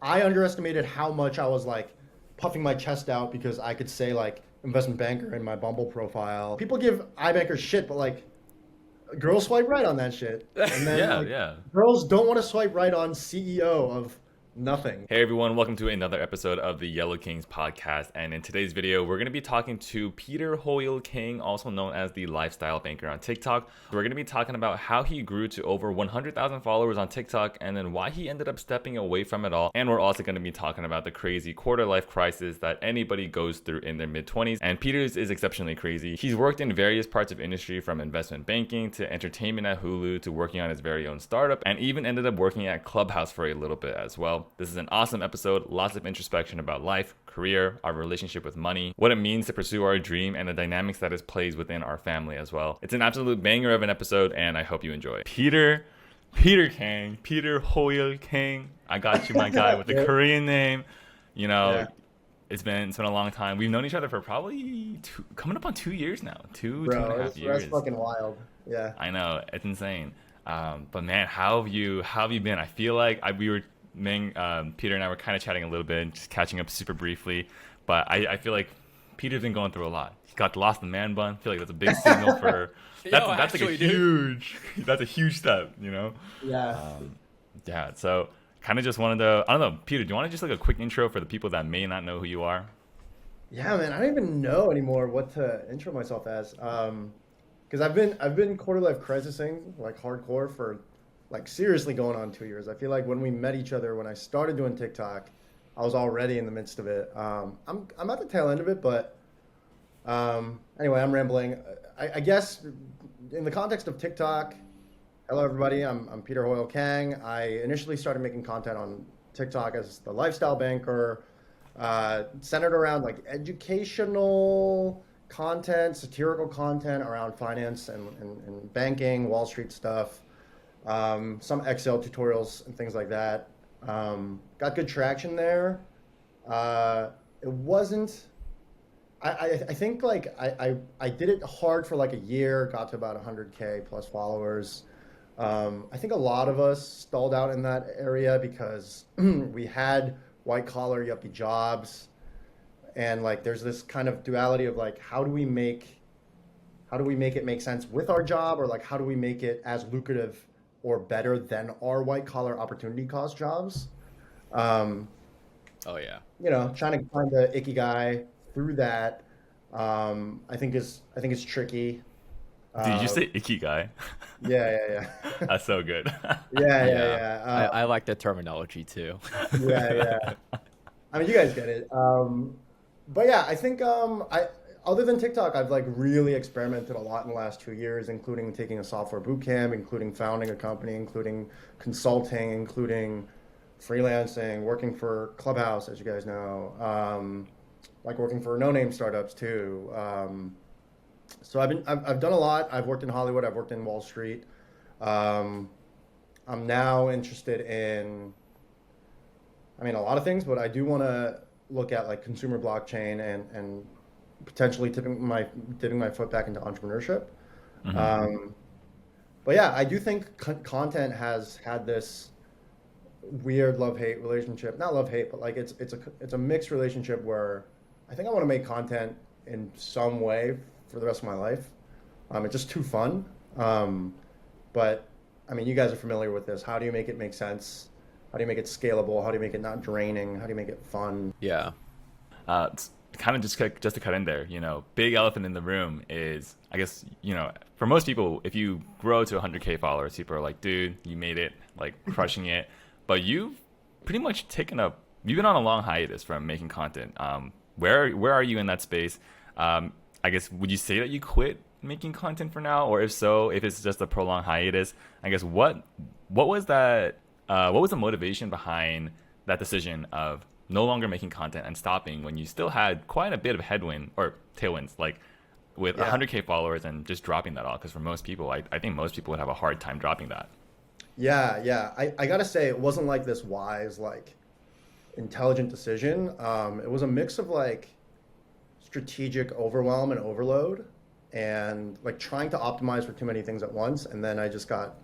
I underestimated how much I was like puffing my chest out because I could say like investment banker in my Bumble profile. People give iBankers shit, but like girls swipe right on that shit. And then Yeah, like yeah. girls don't want to swipe right on CEO of nothing. Hey everyone, welcome to another episode of the Yellow Kings podcast. And in today's video, we're going to be talking to Peter Hoyle King, also known as the Lifestyle Banker on TikTok. We're going to be talking about how he grew to over 100,000 followers on TikTok and then why he ended up stepping away from it all. And we're also going to be talking about the crazy quarter life crisis that anybody goes through in their mid 20s. And Peter's is exceptionally crazy. He's worked in various parts of industry, from investment banking to entertainment at Hulu to working on his very own startup, and even ended up working at Clubhouse for a little bit as well. This is an awesome episode, lots of introspection about life, career, our relationship with money, what it means to pursue our dream, and the dynamics that it plays within our family as well. It's an absolute banger of an episode, and I hope you enjoy. Peter Hoyle King. I got you, my guy, with the Yeah. Korean name. You know, Yeah. it's been a long time. We've known each other for probably coming up on 2 years now. Two and a Bro, half that's years. fucking wild. Yeah. I know, it's insane. But man, how have you been? I feel like Peter and I were kind of chatting a little bit, just catching up super briefly. But I feel like Peter's been going through a lot. He got lost in the man bun. I feel like that's a big signal for Yo, that's like a actually, dude. huge that's a huge step, you know? Yeah. Yeah. So kind of just wanted to, I don't know, Peter, do you want to just like a quick intro for the people that may not know who you are? Yeah, man, I don't even know anymore what to intro myself as. Because I've been quarter life crisising like hardcore for like seriously going on 2 years. I feel like when we met each other, when I started doing TikTok, I was already in the midst of it. I'm at the tail end of it, but anyway, I'm rambling. I guess in the context of TikTok, hello everybody. I'm Peter Hoyle Kang. I initially started making content on TikTok as the lifestyle banker, centered around like educational content, satirical content around finance and banking, Wall Street stuff, some Excel tutorials and things like that. Got good traction there. It wasn't. I think like I did it hard for like a year, got to about 100K plus followers. I think a lot of us stalled out in that area because we had white collar yuppie jobs, and like there's this kind of duality of like how do we make it make sense with our job, or like how do we make it as lucrative or better than our white collar opportunity cost jobs. Um, Oh yeah. Trying to find the icky guy through that, I think is tricky. Did you Uh, say icky guy? yeah, yeah, yeah. That's so good. Yeah, yeah, Yeah. yeah. I like the terminology too. Yeah, yeah. I mean, you guys get it. But yeah, I think I other than TikTok, I've like really experimented a lot in the last 2 years, including taking a software boot camp, including founding a company, including consulting, including freelancing, working for Clubhouse, as you guys know, like working for no-name startups too. So I've done a lot. I've worked in Hollywood. I've worked in Wall Street. Um, I'm now interested in, I mean, a lot of things, but I do want to look at like consumer blockchain and potentially dipping my foot back into entrepreneurship. Hmm. Um, but yeah, I do think content has had this weird love-hate relationship. Not love-hate, but like it's a mixed relationship where I think I want to make content in some way for the rest of my life. It's just too fun. Um, but I mean, you guys are familiar with this. How do you make it make sense? How do you make it scalable? How do you make it not draining? How do you make it fun? Yeah. It's kind of just to cut in there, big elephant in the room is, I guess, for most people, if you grow to 100K followers, people are like, dude, you made it, like crushing it. But you've pretty much you've been on a long hiatus from making content. Where are you in that space? I guess, would you say that you quit making content for now? Or if so, if it's just a prolonged hiatus, I guess what was that, what was the motivation behind that decision of no longer making content and stopping when you still had quite a bit of headwind or tailwinds, like with Yeah. 100K followers, and just dropping that all? Because for most people, I think most people would have a hard time dropping that. Yeah, yeah. I gotta say, it wasn't like this wise, like intelligent decision. It was a mix of like strategic overwhelm and overload, and like trying to optimize for too many things at once. And then I just got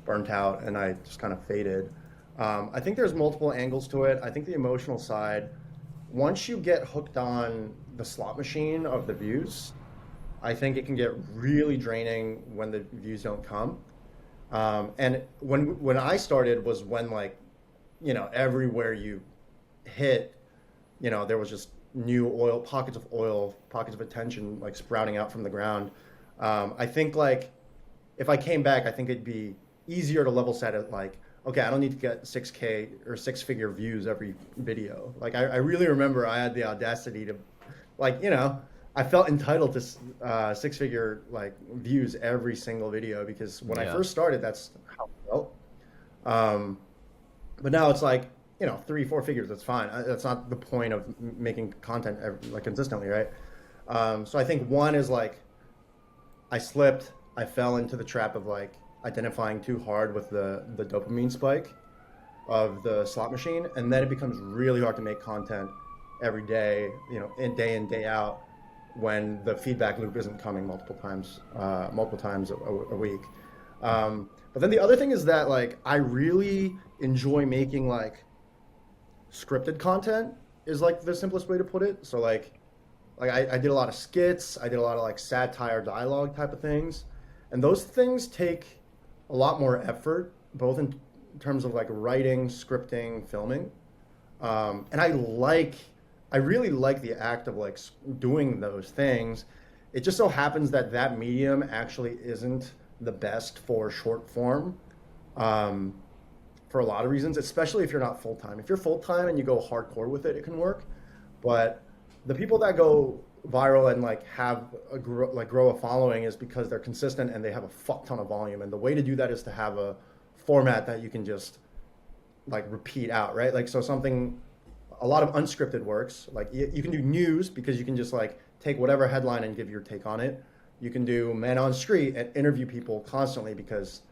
burnt out and I just kind of faded. I think there's multiple angles to it. I think the emotional side, once you get hooked on the slot machine of the views, I think it can get really draining when the views don't come. And when I started was when like, everywhere you hit, there was just new oil, pockets of attention like sprouting out from the ground. I think like if I came back, I think it'd be easier to level set it like, okay, I don't need to get 6K or six-figure views every video. Like I really remember I had the audacity to, like, I felt entitled to six-figure like views every single video because when I first started, that's how I felt. But now it's like, 3, 4 figures. That's fine. That's not the point of making content like consistently, right? So I think one is like, I slipped. I fell into the trap of like identifying too hard with the dopamine spike of the slot machine, and then it becomes really hard to make content every day, in day out, when the feedback loop isn't coming multiple times a week. But then the other thing is that like I really enjoy making like scripted content is like the simplest way to put it. So like I did a lot of skits, I did a lot of like satire dialogue type of things, and those things take a lot more effort, both in terms of like writing, scripting, filming. And I really like the act of like doing those things. It just so happens that that medium actually isn't the best for short form, for a lot of reasons, especially if you're not full-time. If you're full-time and you go hardcore with it, it can work. But the people that go viral and like grow a following is because they're consistent and they have a fuck ton of volume. And the way to do that is to have a format that you can just like repeat out, right? Like, so a lot of unscripted works, like you can do news because you can just like take whatever headline and give your take on it. You can do man on street and interview people constantly because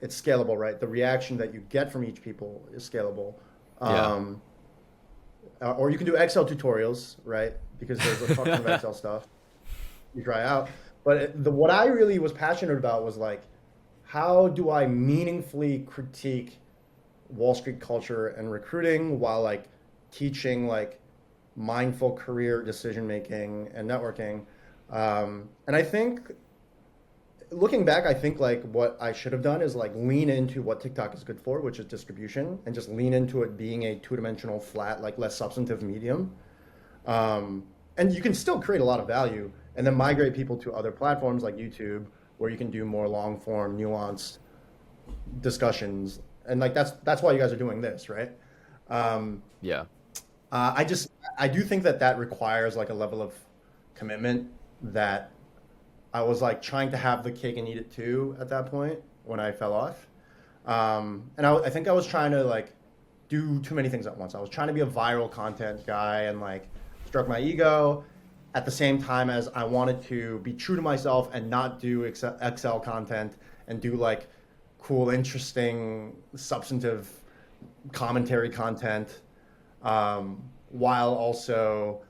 it's scalable, right? The reaction that you get from each people is scalable. Or you can do Excel tutorials, right? Because there's a ton of Excel stuff you try out. But what I really was passionate about was like, how do I meaningfully critique Wall Street culture and recruiting while like teaching like mindful career decision making and networking? And I think looking back, I think like what I should have done is like lean into what TikTok is good for, which is distribution, and just lean into it being a two-dimensional, flat, like less substantive medium. And you can still create a lot of value and then migrate people to other platforms like YouTube, where you can do more long form, nuanced discussions. And like, that's why you guys are doing this, right? I do think that requires like a level of commitment that I was like trying to have the cake and eat it too at that point when I fell off. And I think I was trying to like do too many things at once. I was trying to be a viral content guy and like stroke my ego at the same time as I wanted to be true to myself and not do Excel content and do like cool, interesting, substantive commentary content, while also,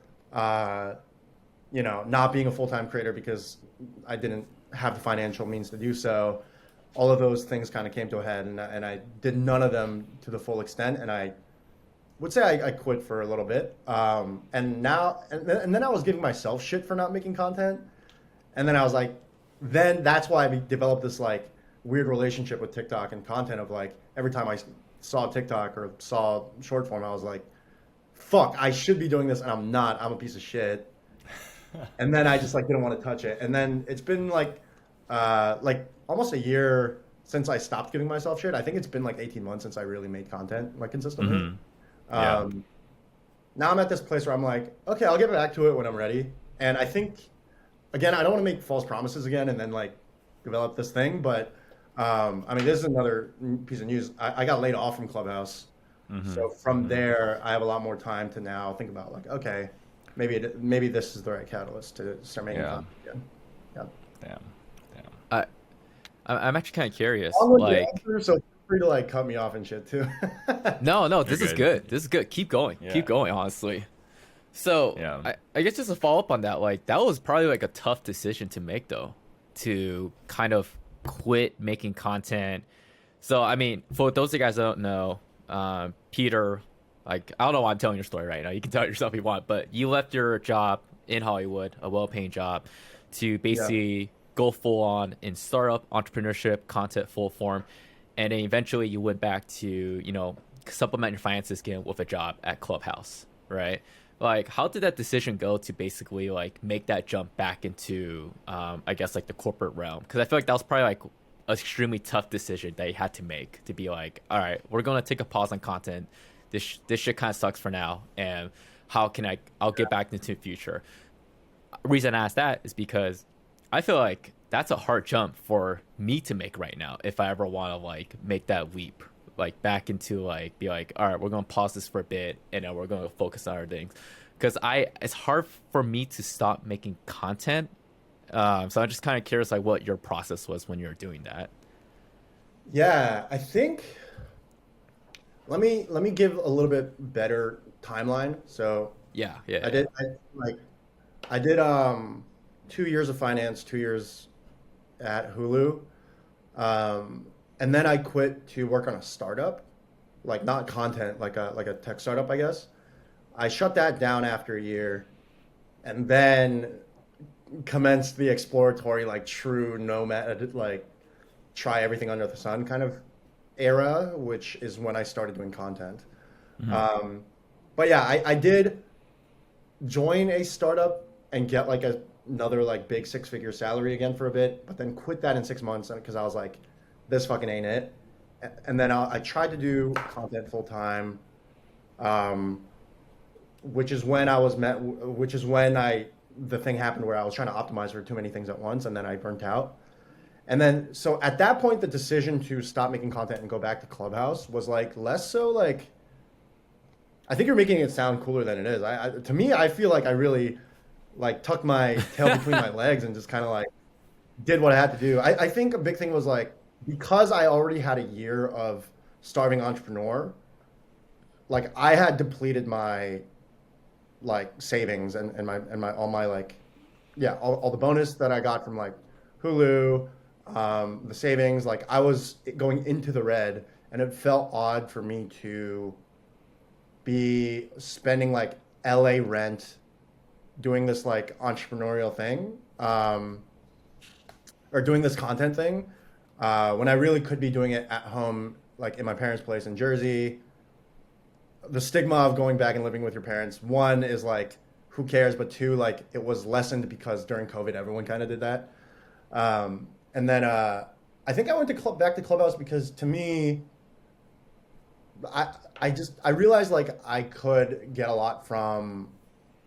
not being a full-time creator because I didn't have the financial means to do so. All of those things kind of came to a head, and I did none of them to the full extent. And I would say I quit for a little bit. And then I was giving myself shit for not making content. And then I was like, then that's why I developed this like weird relationship with TikTok and content of like, every time I saw TikTok or saw short form, I was like, fuck, I should be doing this. And I'm not, I'm a piece of shit. And then I just like didn't want to touch it. And then it's been like almost a year since I stopped giving myself shit. I think it's been like 18 months since I really made content like consistently. Mm-hmm. Yeah. Now I'm at this place where I'm like, okay, I'll get back to it when I'm ready. And I think, again, I don't want to make false promises again and then like develop this thing. But I mean, this is another piece of news. I got laid off from Clubhouse. Mm-hmm. So from there, I have a lot more time to now think about like, okay, maybe this is the right catalyst to start making content again. Yeah. Damn. I'm actually kind of curious. Like, answer, so feel free to like cut me off and shit too. No, this is good. This is good. Keep going. Yeah. Keep going. Honestly. So I guess just to follow up on that, like that was probably like a tough decision to make though, to kind of quit making content. So I mean, for those of you guys that don't know, Peter, like, I don't know why I'm telling your story right now. You can tell it yourself if you want, but you left your job in Hollywood, a well-paying job, to basically go full on in startup entrepreneurship, content full form, and then eventually you went back to, you know, supplement your finances again with a job at Clubhouse, right? Like, how did that decision go to basically like make that jump back into, I guess, like the corporate realm? Because I feel like that was probably like an extremely tough decision that you had to make, to be like, all right, we're gonna take a pause on content. This shit kind of sucks for now, and how can I'll get back into the future. Reason I ask that is because I feel like that's a hard jump for me to make right now if I ever want to like make that leap, like back into like be like, all right, we're gonna pause this for a bit and then we're gonna focus on other things, because it's hard for me to stop making content. So I'm just kind of curious like what your process was when you were doing that. Yeah, I think let me give a little bit better timeline. So Yeah. I did 2 years of finance, 2 years at Hulu. And then I quit to work on a startup, like not content, like a tech startup, I guess. I shut that down after a year, and then commenced the exploratory, like true nomad, like try everything under the sun kind of era, which is when I started doing content. But yeah, I did join a startup and get like another like big 6-figure salary again for a bit, but then quit that in 6 months because I was like, this fucking ain't it. And then I tried to do content full time, which is when the thing happened where I was trying to optimize for too many things at once, and then I burnt out. And then, so at that point, the decision to stop making content and go back to Clubhouse was like less so like, I think you're making it sound cooler than it is. To me, I feel like I really like tucked my tail between my legs and just kind of like did what I had to do. I think a big thing was like, because I already had a year of starving entrepreneur, like I had depleted my like savings and my all my like, yeah, all the bonus that I got from like Hulu, the savings, like I was going into the red, and it felt odd for me to be spending like LA rent doing this like entrepreneurial thing, or doing this content thing, when I really could be doing it at home, like in my parents' place in Jersey. The stigma of going back and living with your parents, one is like, who cares? But two, like it was lessened because during COVID, everyone kind of did that. And then I think I went to back to Clubhouse because to me, I realized like I could get a lot from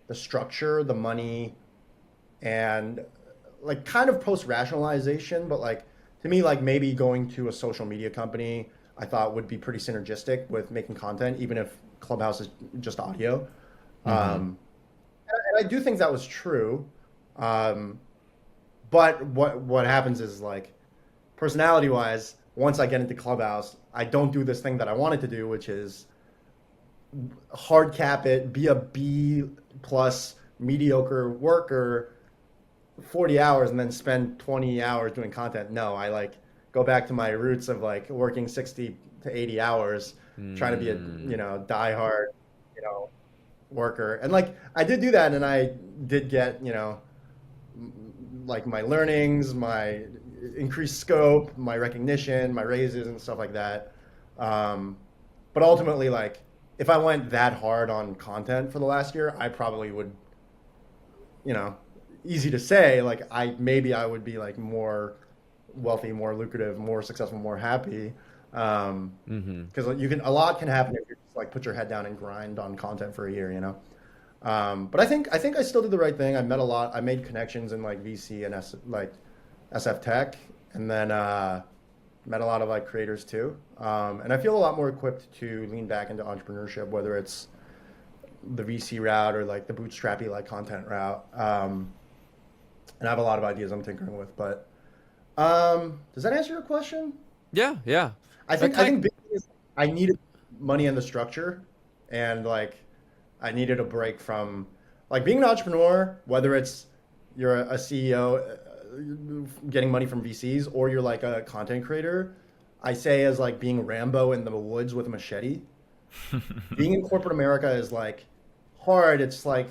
the structure, the money, and like kind of post-rationalization, but like to me, like maybe going to a social media company I thought would be pretty synergistic with making content, even if Clubhouse is just audio. And I do think that was true. But what happens is like personality wise, once I get into Clubhouse, I don't do this thing that I wanted to do, which is hard cap it, be a B plus mediocre worker 40 hours and then spend 20 hours doing content. No, I like go back to my roots of like working 60 to 80 hours, trying to be a, diehard, worker. And like, I did do that, and I did get, like my learnings, my increased scope, my recognition, my raises and stuff like that. But ultimately, like, if I went that hard on content for the last year, I probably would, easy to say, like maybe I would be like more wealthy, more lucrative, more successful, more happy. Because a lot can happen if you just like put your head down and grind on content for a year, But I think I still did the right thing. I met a lot. I made connections in like VC and SF Tech, and then met a lot of like creators too. And I feel a lot more equipped to lean back into entrepreneurship, whether it's the VC route or like the bootstrappy like content route. And I have a lot of ideas I'm tinkering with, but does that answer your question? Yeah. I think big thing is I needed money and the structure, and like I needed a break from like being an entrepreneur, whether it's you're a CEO getting money from VCs or you're like a content creator. I say as like being Rambo in the woods with a machete. Being in corporate America is like hard. It's like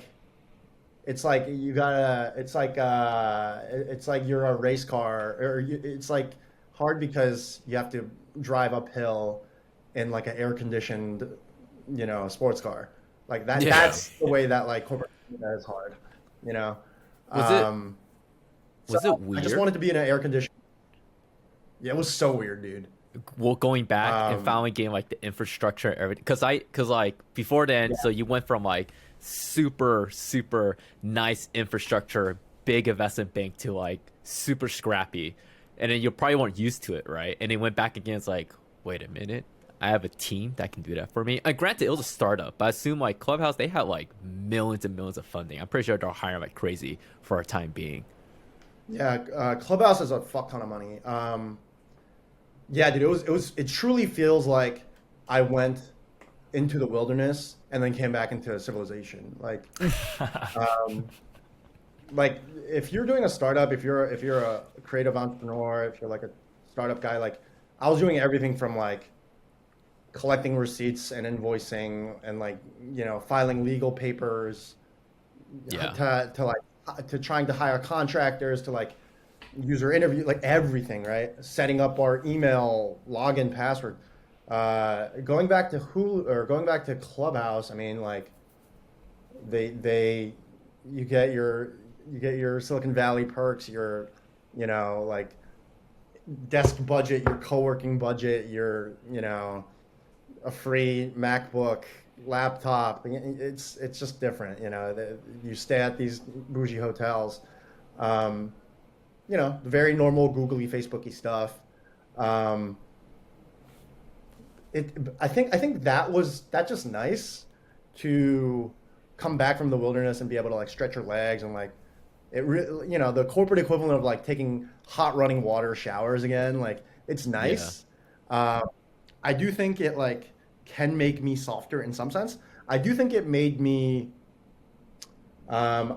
you gotta. It's like you're a race car, or it's like hard because you have to drive uphill in like an air conditioned, sports car. Like that. Yeah. That's the way that like corporate America is hard. You know. Was it So was it I just weird? wanted to be in an air conditioned. Yeah, it was so weird, dude. Well, going back and Um, finally getting like the infrastructure and everything, because like before then, yeah, so you went from like super nice infrastructure, big investment bank to like super scrappy, and then you probably weren't used to it, right? And then went back again. It's like, wait a minute, I have a team that can do that for me. And granted, it was a startup, but I assume like Clubhouse, they had like millions and millions of funding. I'm pretty sure they're hiring like crazy for a time being. yeah. Clubhouse has a fuck ton of money. Yeah, dude. It truly feels like I went into the wilderness and then came back into civilization. Um, like if you're doing a startup, if you're a creative entrepreneur, if you're like a startup guy, like I was doing everything from like collecting receipts and invoicing and like filing legal papers Yeah, to like to trying to hire contractors to like user interview, like everything, right? Setting up our email login password. Going back to Hulu or going back to Clubhouse, I mean, like they you get your Silicon Valley perks, your like desk budget, your co-working budget, your a free MacBook, laptop. It's just different, you stay at these bougie hotels. Um, the very normal googly Facebooky stuff. Um, I think that's just nice to come back from the wilderness and be able to like stretch your legs and like the corporate equivalent of like taking hot running water showers again. Like it's yeah. nice. Um, I do think it like can make me softer in some sense. I do think it made me.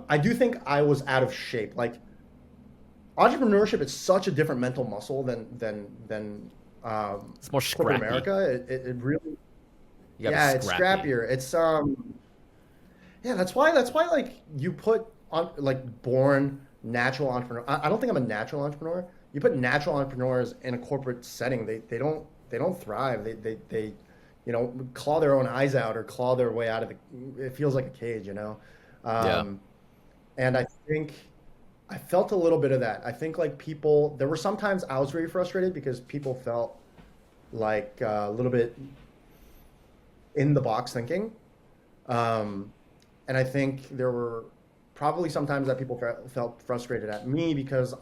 I do think I was out of shape. Like entrepreneurship is such a different mental muscle than It's more corporate scrappy. America. It really, You gotta be yeah, it's scrappy. scrappier. Yeah, that's why like you put on like born natural entrepreneur. I don't think I'm a natural entrepreneur. You put natural entrepreneurs in a corporate setting, they don't thrive. They claw their own eyes out or claw their way out of the. It feels like a cage. Yeah. Um, and I think I felt a little bit of that. I think like people, there were sometimes I was very frustrated because people felt like a little bit in the box thinking. Um, and I think there were probably sometimes that people felt frustrated at me because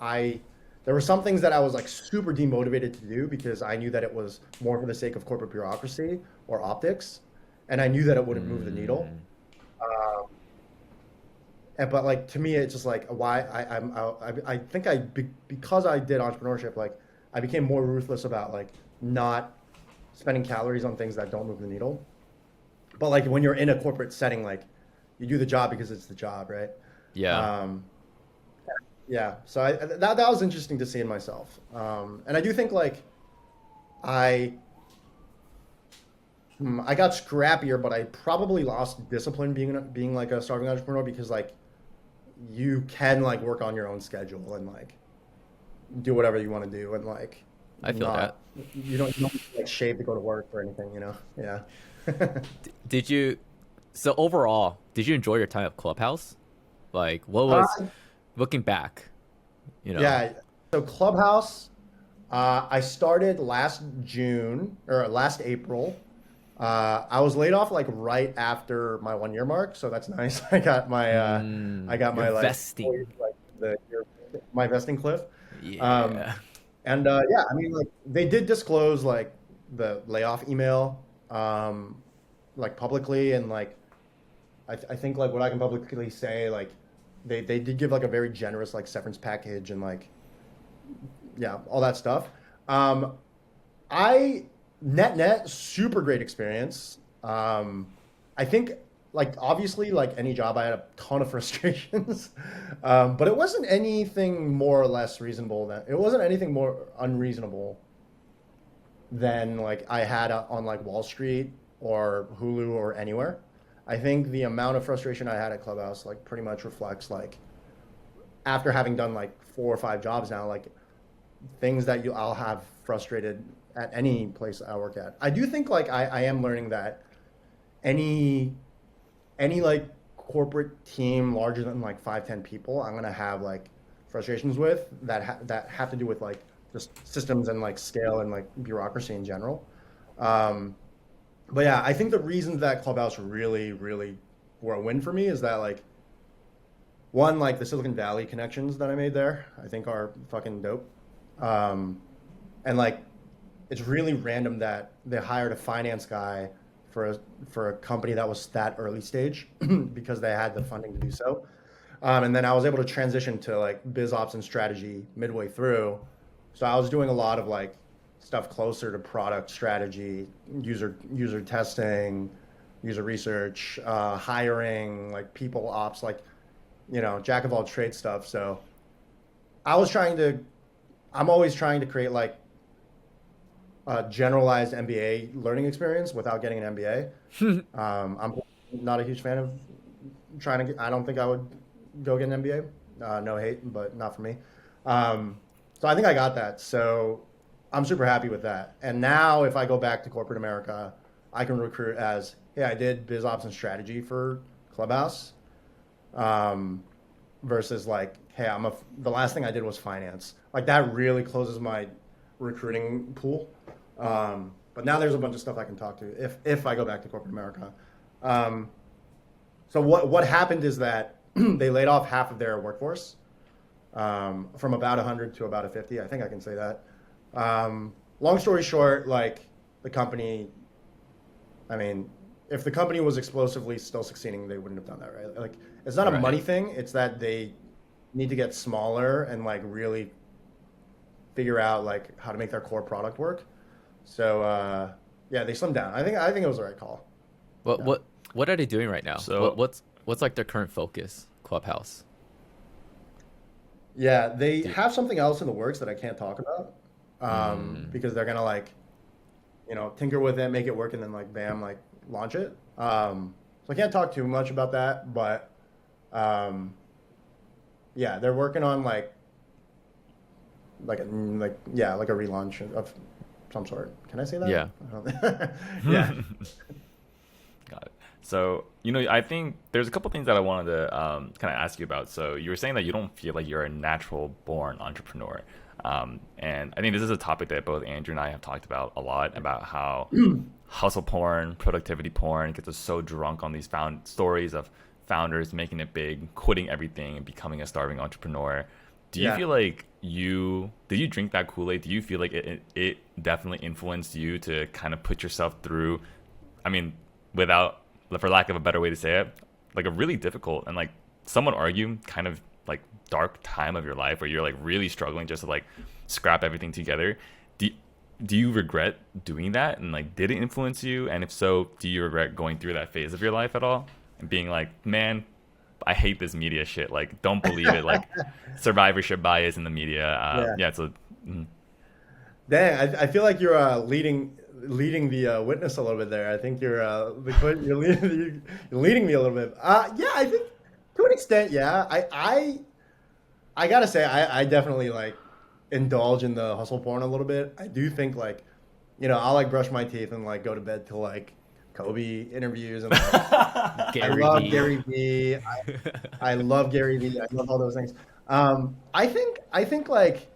there were some things that I was like super demotivated to do because I knew that it was more for the sake of corporate bureaucracy or optics. And I knew that it wouldn't move the needle. Mm, Um, but like to me, it's just like why I think because I did entrepreneurship, like I became more ruthless about like not spending calories on things that don't move the needle. But like when you're in a corporate setting, like you do the job because it's the job, right? yeah. Um, yeah. So that was interesting to see in myself. And I do think like I I got scrappier, but I probably lost discipline being like a starving entrepreneur because like you can like work on your own schedule and like do whatever you want to do and like I feel that. not you don't like shave to go to work or anything, Yeah. Did you? So overall, did you enjoy your time at Clubhouse? Like, what Uh, was looking back? You know. yeah. So Clubhouse, I started last June or last April. I was laid off like right after my 1 year mark, so that's nice. I got You're my like, vesting. like my vesting cliff. Um, Yeah. and yeah, I mean like they did disclose like the layoff email, like publicly, and like I think like what I can publicly say, like they did give like a very generous like severance package and like yeah, all that stuff. Um, I net super great experience. I think like obviously like any job I had a ton of frustrations, but it wasn't anything more or less reasonable than it wasn't anything more unreasonable than like I had on like Wall Street or Hulu or anywhere. I think the amount of frustration I had at Clubhouse like pretty much reflects like after having done like 4 or 5 jobs now, like things that I'll have frustrated at any place I work at. I do think like I am learning that any like corporate team larger than like 5, 10 people, I'm gonna have like frustrations with that have to do with like just systems and like scale and like bureaucracy in general. Um, but yeah, I think the reasons that Clubhouse really, really were a win for me is that like one, like the Silicon Valley connections that I made there, I think are fucking dope. Um, and like it's really random that they hired a finance guy for a company that was that early stage because they had the funding to do so. And then I was able to transition to like biz ops and strategy midway through. So I was doing a lot of like stuff closer to product strategy, user testing, user research, hiring, like people ops, like jack of all trade stuff. So I was trying to, I'm always trying to create like a generalized MBA learning experience without getting an MBA. I'm not a huge fan of trying to get, I don't think I would go get an MBA. No hate, but not for me. So I think I got that. So I'm super happy with that. And now if I go back to corporate America, I can recruit as, hey, I did biz ops and strategy for Clubhouse, versus like, hey, the last thing I did was finance. Like that really closes my recruiting pool. But now there's a bunch of stuff I can talk to if I go back to corporate America. So what happened is that they laid off half of their workforce, from about 100 to about 50. I think I can say that. Long story short, like the company, I mean, if the company was explosively still succeeding, they wouldn't have done that, right? Like it's not a Right. money thing. It's that they need to get smaller and like really figure out like how to make their core product work. So yeah, they slimmed down. I think it was the right call. What Yeah. what are they doing right now? So- What's like their current focus? Clubhouse. Yeah, they Do- have something else in the works that I can't talk about, because they're gonna like, tinker with it, make it work, and then like bam, like launch it. So I can't talk too much about that, but yeah, they're working on like a relaunch of some sort. Can I say that? Yeah. I don't- yeah. Got it. So, I think there's a couple things that I wanted to kind of ask you about. So, you were saying that you don't feel like you're a natural born entrepreneur. And I think this is a topic that both Andrew and I have talked about a lot, about how hustle porn, productivity porn gets us so drunk on these stories of founders making it big, quitting everything, and becoming a starving entrepreneur. Do you Yeah. feel like did you drink that Kool-Aid? Do you feel like it definitely influenced you to kind of put yourself through, I mean, for lack of a better way to say it, like a really difficult and like some would argue kind of like dark time of your life where you're like really struggling just to like scrap everything together? Do you regret doing that, and like did it influence you? And if so, do you regret going through that phase of your life at all and being like, man, I hate this media shit, like don't believe it, like survivorship bias in the media? Yeah, so Dang, I feel like you're leading the witness a little bit there. I think you're leading me a little bit. Yeah, I think to an extent, yeah. I gotta say, I definitely like indulge in the hustle porn a little bit. I do think like, I'll like brush my teeth and like go to bed till like Kobe interviews and like, I love V. Gary Vee. I love Gary Vee. I love all those things. I think like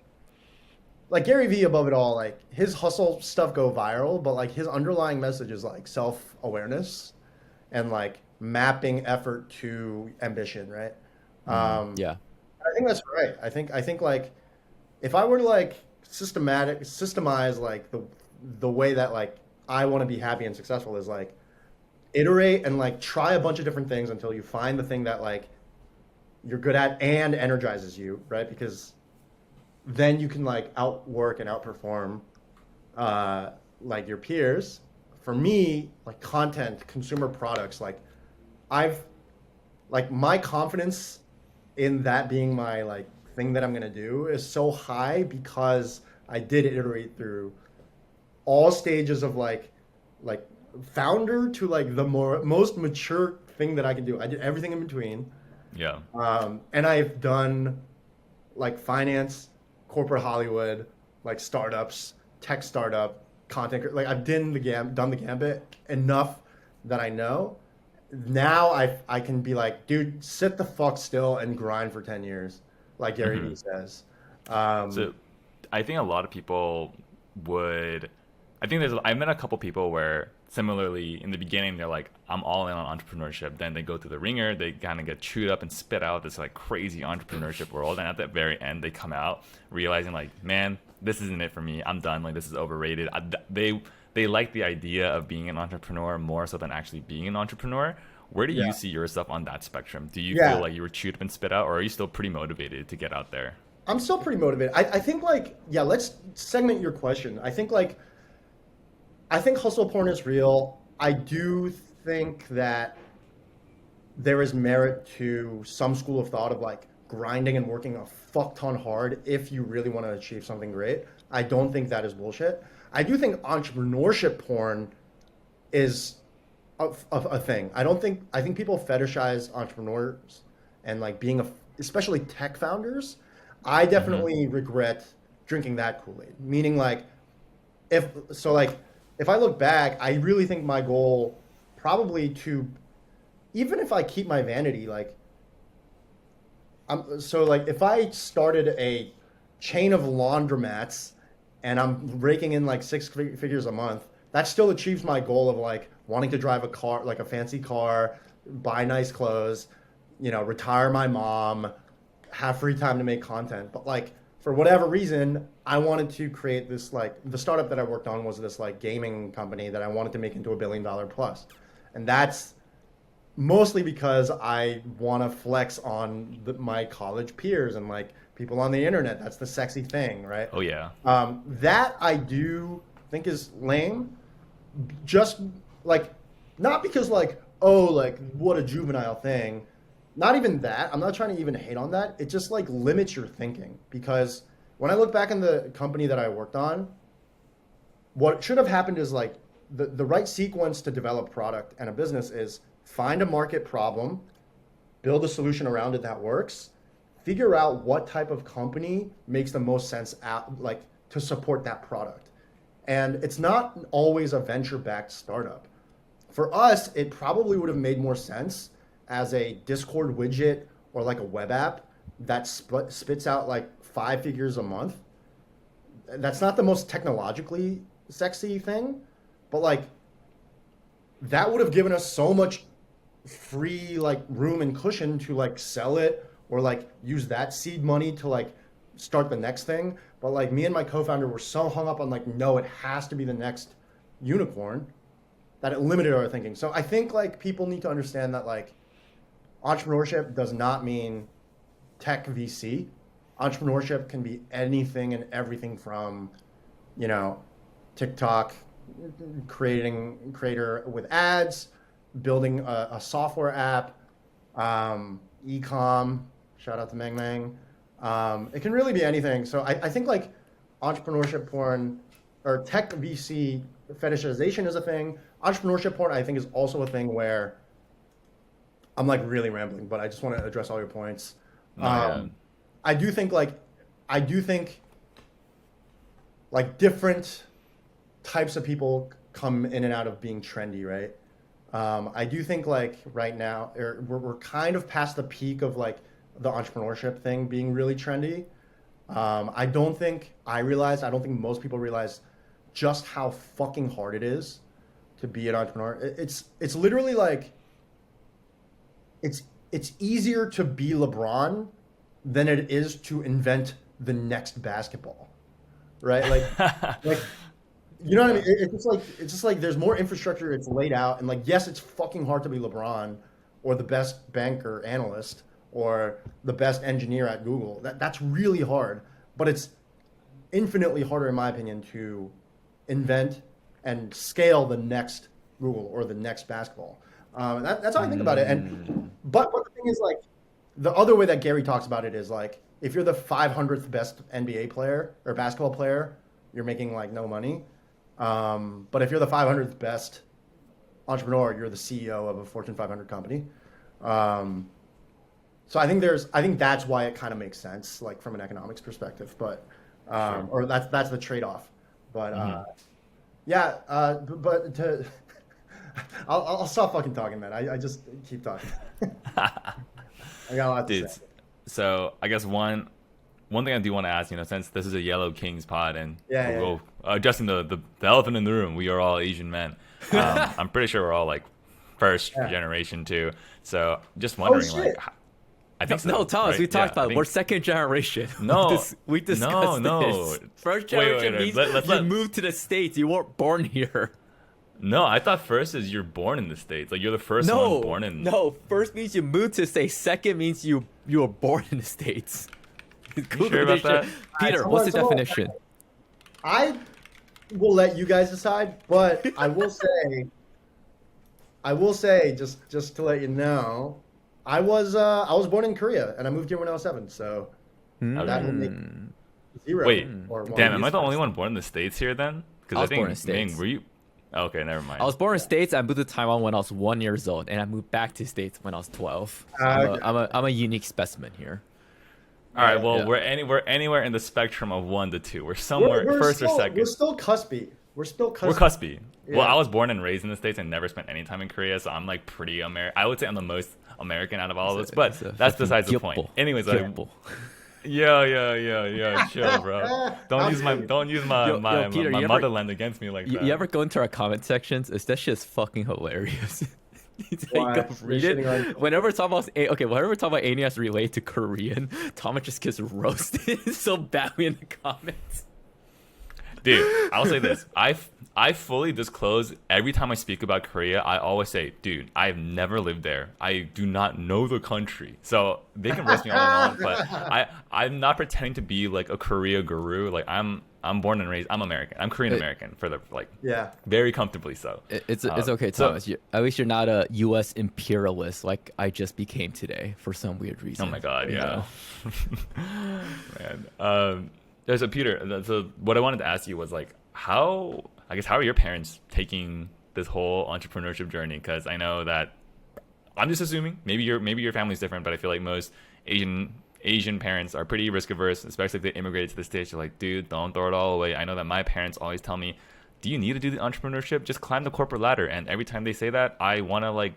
Gary Vee above it all, like his hustle stuff go viral, but like his underlying message is like self-awareness and like mapping effort to ambition, right? Yeah. I think that's right. I think like if I were to like systemize like the way that like I want to be happy and successful is like iterate and like try a bunch of different things until you find the thing that like you're good at and energizes you, right? Because then you can like outwork and outperform like your peers. For me, like content, consumer products, like my confidence in that being my like thing that I'm gonna do is so high because I did iterate through all stages of like founder to like the most mature thing that I can do. I did everything in between. Yeah. And I've done like finance, corporate Hollywood, like startups, tech startup, like I've done the gambit enough that I know. Now I can be like, dude, sit the fuck still and grind for 10 years, like Gary Vee says. So I think a lot of people would. I think I met a couple people where similarly in the beginning they're like, I'm all in on entrepreneurship. Then they go through the ringer, they kind of get chewed up and spit out this like crazy entrepreneurship world, and at the very end they come out realizing like, man, this isn't it for me. I'm done. Like this is overrated. They like the idea of being an entrepreneur more so than actually being an entrepreneur. Where do you see yourself on that spectrum? Do you feel like you were chewed up and spit out, or are you still pretty motivated to get out there? I'm still pretty motivated. I think like, yeah, let's segment your question. I think hustle porn is real. I do think that there is merit to some school of thought of like grinding and working a fuck ton hard if you really want to achieve something great. I don't think that is bullshit. I do think entrepreneurship porn is a thing. I think people fetishize entrepreneurs and like being especially tech founders. I definitely regret drinking that Kool-Aid. Meaning like, if I look back, I really think my goal probably to, even if I keep my vanity, like, if I started a chain of laundromats and I'm raking in like six figures a month, that still achieves my goal of like wanting to drive a car, like a fancy car, buy nice clothes, retire my mom, have free time to make content. But like, for whatever reason, I wanted to create this, like, the startup that I worked on was this like gaming company that I wanted to make into $1 billion plus. And that's mostly because I want to flex on my college peers and like people on the internet. That's the sexy thing, right? Oh yeah. That I do think is lame. Just like, not because like, oh, like what a juvenile thing. Not even that. I'm not trying to even hate on that. It just like limits your thinking, because when I look back in the company that I worked on, what should have happened is like the right sequence to develop product and a business is find a market problem, build a solution around it that works, figure out what type of company makes the most sense like to support that product. And it's not always a venture-backed startup. For us, it probably would have made more sense as a Discord widget or like a web app that spits out like 5 figures a month. That's not the most technologically sexy thing, but like that would have given us so much free like room and cushion to like sell it or like use that seed money to like start the next thing. But like me and my co-founder were so hung up on like, no, it has to be the next unicorn, that it limited our thinking. So I think like people need to understand that like entrepreneurship does not mean tech VC. Entrepreneurship can be anything and everything from, TikTok, creator with ads, building a software app, e-com, shout out to Mang Mang. It can really be anything. So I think like entrepreneurship porn or tech VC fetishization is a thing. Entrepreneurship porn, I think, is also a thing where I'm like really rambling, but I just want to address all your points. I do think different types of people come in and out of being trendy, right? I do think like right now we're kind of past the peak of like the entrepreneurship thing being really trendy. I don't think most people realize just how fucking hard it is to be an entrepreneur. It's literally like it's easier to be LeBron than it is to invent the next basketball, right? Like you know what I mean? It's just like there's more infrastructure. It's laid out, and like yes, it's fucking hard to be LeBron or the best banker analyst or the best engineer at Google. That's really hard, but it's infinitely harder, in my opinion, to invent and scale the next Google or the next basketball. That's how I think about it. But the thing is, like, the other way that Gary talks about it is like, if you're the 500th best NBA player or basketball player, you're making like no money. But if you're the 500th best entrepreneur, you're the CEO of a Fortune 500 company. So I think that's why it kind of makes sense, like from an economics perspective. But or that's the trade-off. But yeah, but to I'll stop fucking talking, man. I just keep talking. I got a lot to Dude, say. so I guess one thing I do want to ask, since this is a Yellow Kings pod and Yeah, we'll addressing the elephant in the room, we are all Asian men. I'm pretty sure we're all like first Yeah. generation too. So just wondering, shit. like, I think so, No, Thomas, right? we talked Yeah, about I it. think- We're second generation. No, we discussed no. this. First Wait, generation wait, means let's you let- moved to the States. You weren't born here. No, I thought first is you're born in the States. Like you're the first one born in. No, first means you moved to the States. Second means you were born in the States. Google sure about this shit. that? Peter, Alright, what's the someone- definition? I will let you guys decide, but I will say, just to let you know, I was born in Korea and I moved here when I was 7, so that will make 0. Wait, or 1. damn, am I the only one born in the States here then? Because I I was think born in the States. Ming, were you? Okay, never mind. I was born in the States. I moved to Taiwan when I was 1 year old, and I moved back to the States when I was 12. So Okay. I'm a unique specimen here. All right, well, Yeah. we're anywhere in the spectrum of 1 to 2. We're somewhere We're first still, or second. We're still cuspy. We're still cuspy. We're cuspy. Well, Yeah. I was born and raised in the States and never spent any time in Korea, so I'm like pretty American. I would say I'm the most American out of all of us, but It's a that's fucking besides the point. gipple. Anyways, Gipple. yeah, chill, bro. Don't use my Yo, Peter, my you ever- motherland against me like You, that. you ever go into our comment sections? It's that shit's fucking hilarious. You take Why? a read You're it. shitting on- Whenever whenever we talk about anything that's related to Korean, Thomas just gets roasted so badly in the comments. Dude, I'll say this. I fully disclose every time I speak about Korea. I always say, dude, I've never lived there. I do not know the country. So they can roast me all they want, but I'm not pretending to be like a Korea guru. Like I'm born and raised. I'm American. I'm Korean American for the Yeah. very comfortably so. It's okay, so- Thomas. At least you're not a U.S. imperialist like I just became today for some weird reason. Oh my god, you yeah. know? Man. So Peter, so what I wanted to ask you was like, how are your parents taking this whole entrepreneurship journey? Because I know that I'm just assuming maybe your family's different, but I feel like most Asian parents are pretty risk averse, especially if they immigrated to the States. You're like, dude, don't throw it all away. I know that my parents always tell me, do you need to do the entrepreneurship? Just climb the corporate ladder. And every time they say that, I want to like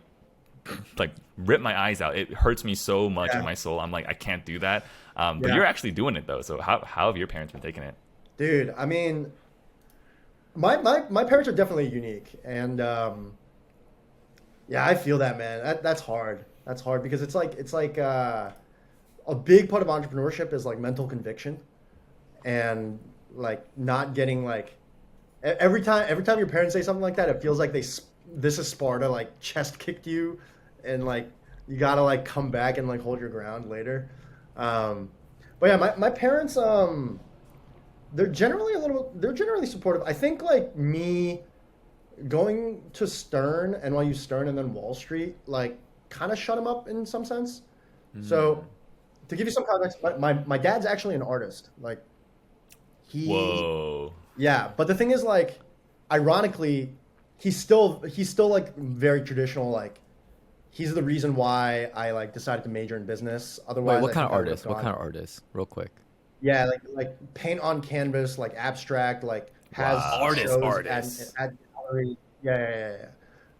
rip my eyes out. It hurts me so much in my soul. I'm like, I can't do that. But Yeah. you're actually doing it though. So how have your parents been taking it? Dude, I mean, my parents are definitely unique, and yeah, I feel that, man. That's hard. That's hard because it's like a big part of entrepreneurship is like mental conviction, and like not getting like every time your parents say something like that, it feels like this is Sparta like chest kicked you, and like you gotta like come back and like hold your ground later. But yeah, my parents they're generally supportive. I think like me going to Stern, NYU Stern, and then Wall Street, like kind of shut them up in some sense. So to give you some context, my dad's actually an artist. Like Whoa. yeah, but the thing is like, ironically, he's still like very traditional. Like he's the reason why I like decided to major in business. Otherwise, Wait, what I kind of think I would've artist? What gone- kind of artist? Real quick. Yeah, like paint on canvas, like abstract, like has Wow. Artist. at gallery. Yeah.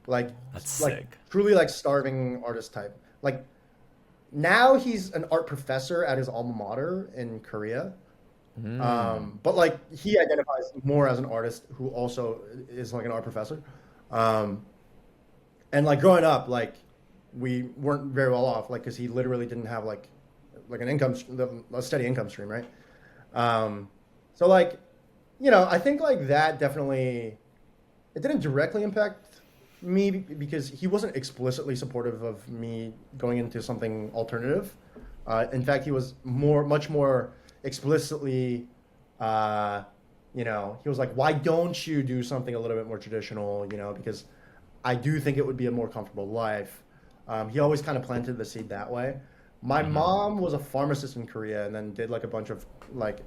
Like That's like sick. truly like starving artist type. Like now he's an art professor at his alma mater in Korea. But like he identifies more as an artist who also is like an art professor. And like growing up, like we weren't very well off, like because he literally didn't have like a steady income stream, right? So like, I think like that definitely, it didn't directly impact me because he wasn't explicitly supportive of me going into something alternative. In fact, he was much more explicitly, he was like, why don't you do something a little bit more traditional, because I do think it would be a more comfortable life. He always kind of planted the seed that way. My mom was a pharmacist in Korea and then did like a bunch of like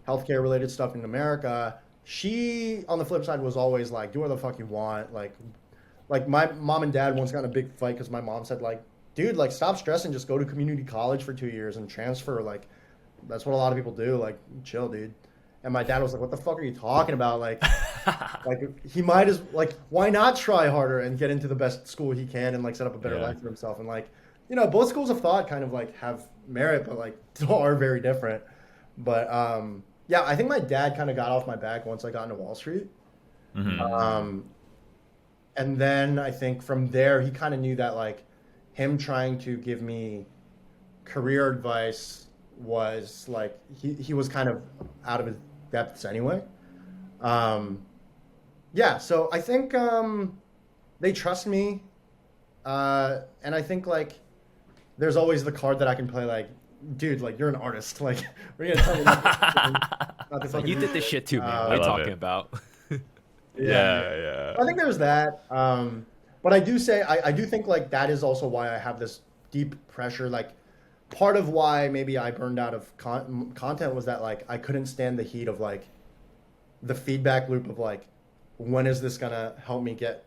healthcare related stuff in America. she on the flip side was always like, do whatever the fuck you want. Like my mom and dad once got in a big fight because my mom said like, dude, like stop stressing, just go to community college for 2 years and transfer. Like that's what a lot of people do. Like chill, dude. And my dad was like, what the fuck are you talking about? Like he might as like, why not try harder and get into the best school he can and like set up a better Yeah. life for himself? And like, you know, both schools of thought kind of like have merit, but like are very different. But yeah, I think my dad kind of got off my back once I got into Wall Street. Mhm. And then I think from there he kind of knew that like him trying to give me career advice was like he was kind of out of his depths anyway. Yeah, so I think they trust me, and I think like there's always the card that I can play. Like, dude, like you're an artist. Like, we're gonna tell me not to fucking You did this shit too, man. I What are you love talking it. about? Yeah. I think there's that. But I do say I do think like that is also why I have this deep pressure. Like part of why maybe I burned out of content was that like I couldn't stand the heat of like the feedback loop of like when is this gonna help me get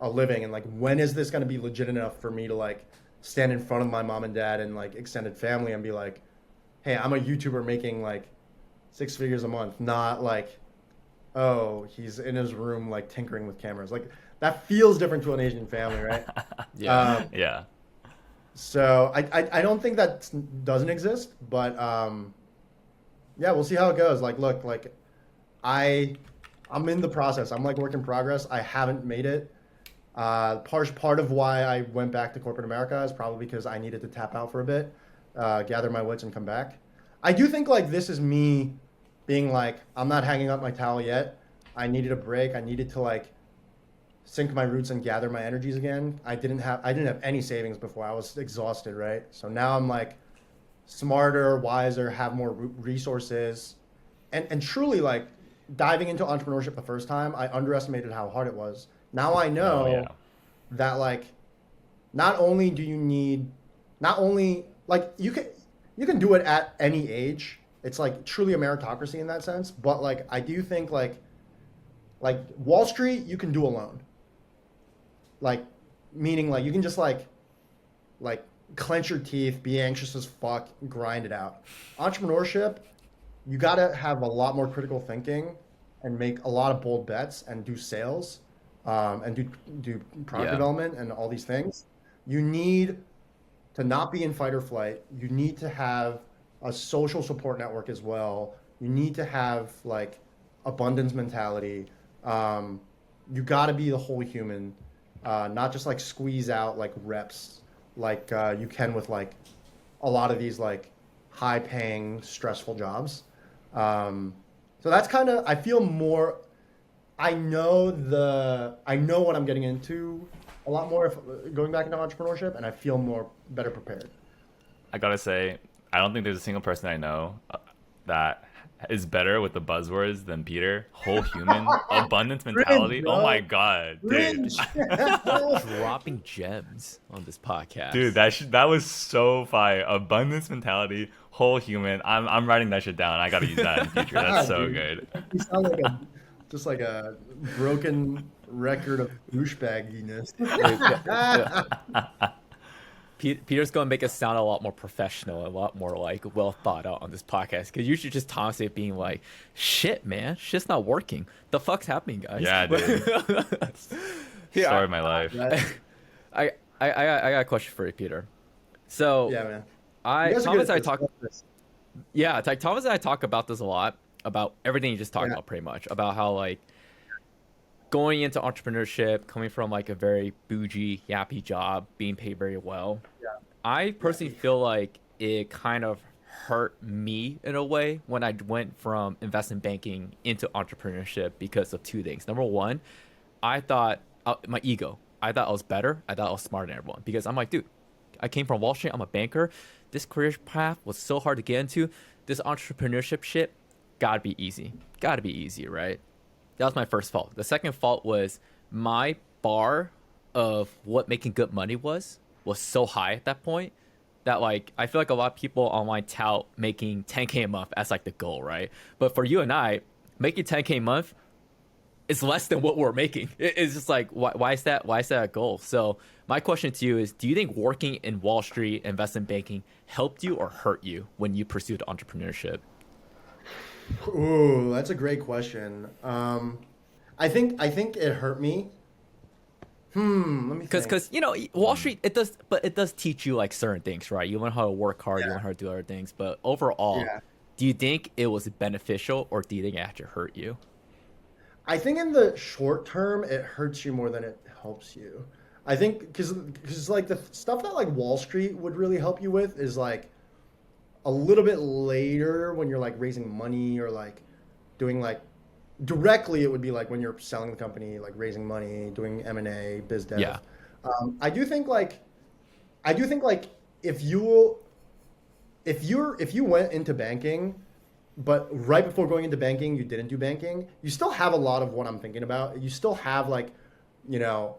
a living and like when is this gonna be legit enough for me to like stand in front of my mom and dad and like extended family and be like, hey, I'm a YouTuber making like 6 figures a month, not like, oh, he's in his room like tinkering with cameras. Like that feels different to an Asian family, right? Yeah. Yeah. So I don't think that doesn't exist, but yeah, we'll see how it goes. Like, look, like I'm in the process. I'm like work in progress. I haven't made it. Part of why I went back to corporate America is probably because I needed to tap out for a bit, gather my wits and come back. I do think like this is me being like, I'm not hanging up my towel yet. I needed a break. I needed to like sink my roots and gather my energies again. I didn't have any savings before. I was exhausted, right? So now I'm like smarter, wiser, have more resources, and truly like diving into entrepreneurship the first time, I underestimated how hard it was. Now I know Oh, yeah. that like not only do you need, not only like you can do it at any age. It's like truly a meritocracy in that sense. But like I do think like Wall Street you can do alone. Like meaning like you can just like clench your teeth, be anxious as fuck, grind it out. Entrepreneurship, you gotta have a lot more critical thinking and make a lot of bold bets and do sales, and do product Yeah. development and all these things. You need to not be in fight or flight. You need to have a social support network as well. You need to have like abundance mentality. You got to be the whole human, not just like squeeze out like reps like you can with like a lot of these like high paying stressful jobs. So that's kind of, I feel more, I know what I'm getting into a lot more if going back into entrepreneurship, and I feel better prepared. I gotta say, I don't think there's a single person I know that is better with the buzzwords than Peter. Whole human, abundance mentality. bro. Oh my god, dude. Cringe. Dropping gems on this podcast. Dude, that was so fire. Abundance mentality, whole human. I'm writing that shit down. I gotta use that in the future. That's so Dude. good. You sound like just like a broken record of douchebagginess. Peter's gonna make us sound a lot more professional, a lot more like well thought out on this podcast. Because usually just Thomas it being like, "Shit, man, shit's not working. The fuck's happening, guys?" Yeah, dude. Yeah, Story of my life. I got a question for you, Peter. So Yeah, man. You I guys are Thomas good and I at talk. this. Yeah, it's like Thomas and I talk about this a lot, about everything you just talked Yeah. about, pretty much about how like going into entrepreneurship, coming from like a very bougie, yappy job, being paid very well. Yeah. I personally feel like it kind of hurt me in a way when I went from investment banking into entrepreneurship because of two things. Number one, I thought my ego. I thought I was better. I thought I was smarter than everyone because I'm like, dude, I came from Wall Street. I'm a banker. This career path was so hard to get into. This entrepreneurship shit, gotta be easy. Gotta be easy, right? That was my first fault. The second fault was my bar of what making good money was so high at that point that like I feel like a lot of people online tout making 10K a month as like the goal, right? But for you and I, making 10K a month is less than what we're making. It's just like, why is that? Why is that a goal? So my question to you is, do you think working in Wall Street, investment banking, helped you or hurt you when you pursued entrepreneurship? Ooh, that's a great question. I think it hurt me. Let me think. Because Wall Street, it does teach you like certain things, right? You learn how to work hard, you Yeah. learn how to do other things, but overall, Yeah. do you think it was beneficial or do you think it actually hurt you? I think in the short term, it hurts you more than it helps you. I think because like the stuff that like Wall Street would really help you with is like a little bit later when you're like raising money or like doing like directly it would be like when you're selling the company, like raising money, doing M&A, biz dev. Yeah. I do think like if you if you went into banking, but right before going into banking, you didn't do banking, you still have a lot of what I'm thinking about. You still have like,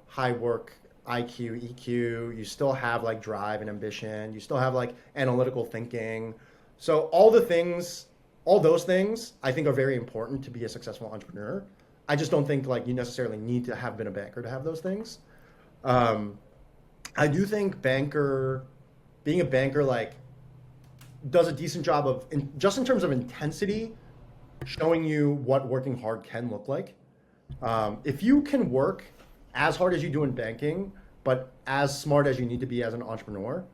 high work IQ, EQ. You still have like drive and ambition. You still have like analytical thinking. So all those things, I think are very important to be a successful entrepreneur. I just don't think like you necessarily need to have been a banker to have those things. I do think being a banker, like does a decent job of just in terms of intensity, showing you what working hard can look like. If you can work as hard as you do in banking, but as smart as you need to be as an entrepreneur,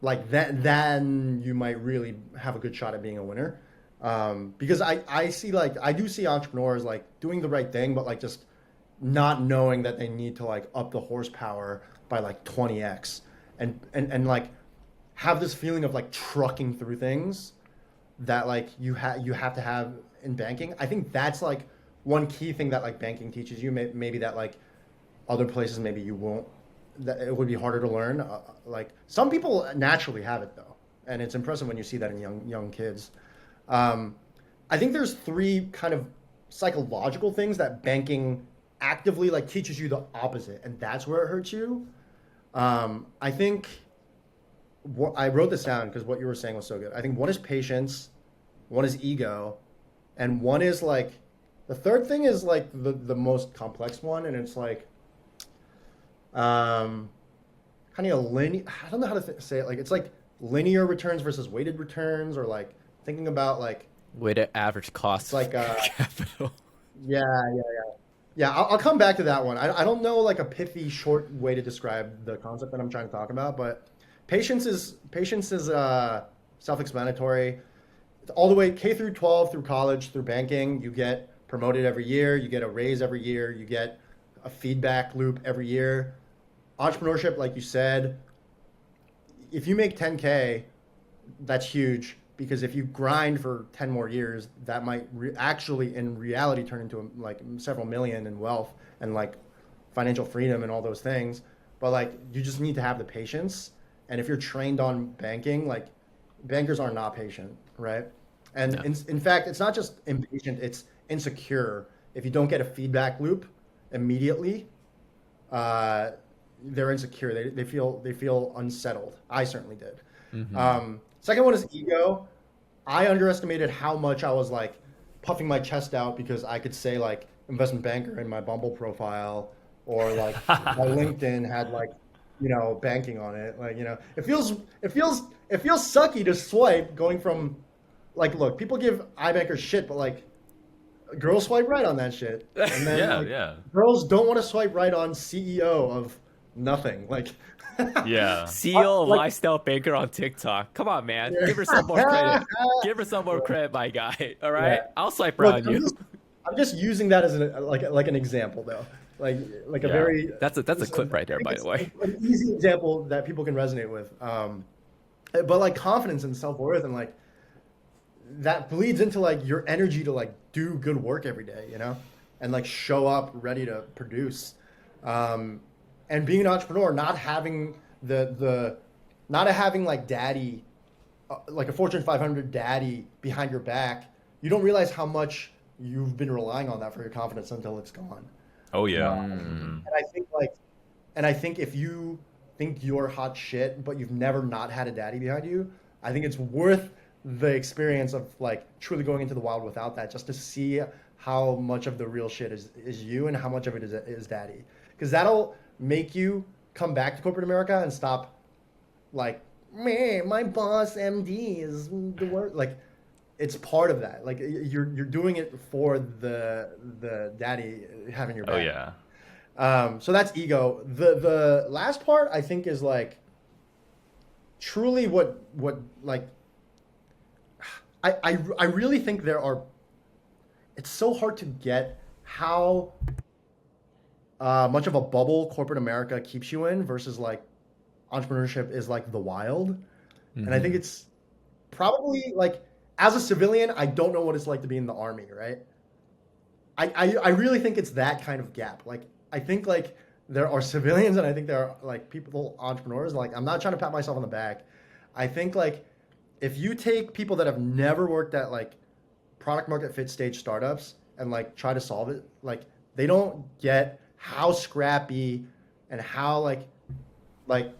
like that, then you might really have a good shot at being a winner. Because I do see entrepreneurs like doing the right thing, but like just not knowing that they need to like up the horsepower by like 20x and like have this feeling of like trucking through things that like you have to have in banking. I think that's like one key thing that like banking teaches you, maybe that like other places maybe you won't, that it would be harder to learn. Like some people naturally have it though, and it's impressive when you see that in young kids. I think there's three kind of psychological things that banking actively like teaches you the opposite, and that's where it hurts you. I think I wrote this down because what you were saying was so good. I think one is patience, one is ego, and one is like the third thing is like the most complex one, and it's like kind of a linear. I don't know how to say it. Like it's like linear returns versus weighted returns, or like thinking about like Weighted average cost it's like capital. yeah. I'll come back to that one. I don't know like a pithy short way to describe the concept that I'm trying to talk about, but patience is self-explanatory. All the way K through 12 through college through banking, you get promoted every year, you get a raise every year, you get a feedback loop every year. Entrepreneurship, like you said, if you make 10K, that's huge because if you grind for 10 more years, that might actually in reality turn into like several million in wealth and like financial freedom and all those things. But like you just need to have the patience. And if you're trained on banking, like bankers are not patient, right? And Yeah. in fact, it's not just impatient, it's insecure. If you don't get a feedback loop immediately, they're insecure. They feel unsettled. I certainly did. Second one is ego. I underestimated how much I was like puffing my chest out because I could say like investment banker in my Bumble profile, or like my LinkedIn had like banking on it. Like it feels sucky to swipe going from like, look, people give iBankers shit, but like girls swipe right on that shit, and then Yeah, like, yeah. girls don't want to swipe right on CEO of nothing. Like Yeah. CEO of like- lifestyle banker on TikTok. Come on, man. Give yourself more credit. Give yourself more credit, my guy. All right, Yeah. I'll swipe Look, right on you. I'm just using that as like an example though, like a Yeah. very That's a clip right there, by the way. an easy example that people can resonate with. But like confidence and self-worth and like that bleeds into like your energy to like do good work every day, and like show up ready to produce. And being an entrepreneur, not having not having like daddy, like a Fortune 500 daddy behind your back, you don't realize how much you've been relying on that for your confidence until it's gone. Oh yeah. And I think if you think you're hot shit, but you've never not had a daddy behind you, I think it's worth the experience of like truly going into the wild without that, just to see how much of the real shit is you and how much of it is daddy. Because that'll make you come back to corporate America and stop like, man, my boss MD is the worst. Like, it's part of that. Like, you're doing it for the daddy having your back. Oh yeah. So that's ego. The last part I think is like truly what like I really think there are. It's so hard to get how much of a bubble corporate America keeps you in versus like entrepreneurship is like the wild. And I think it's probably like as a civilian, I don't know what it's like to be in the army, right? I really think it's that kind of gap. Like I think like there are civilians and I think there are like people entrepreneurs. Like I'm not trying to pat myself on the back. I think like if you take people that have never worked at like product market fit stage startups and like try to solve it, like they don't get how scrappy and how like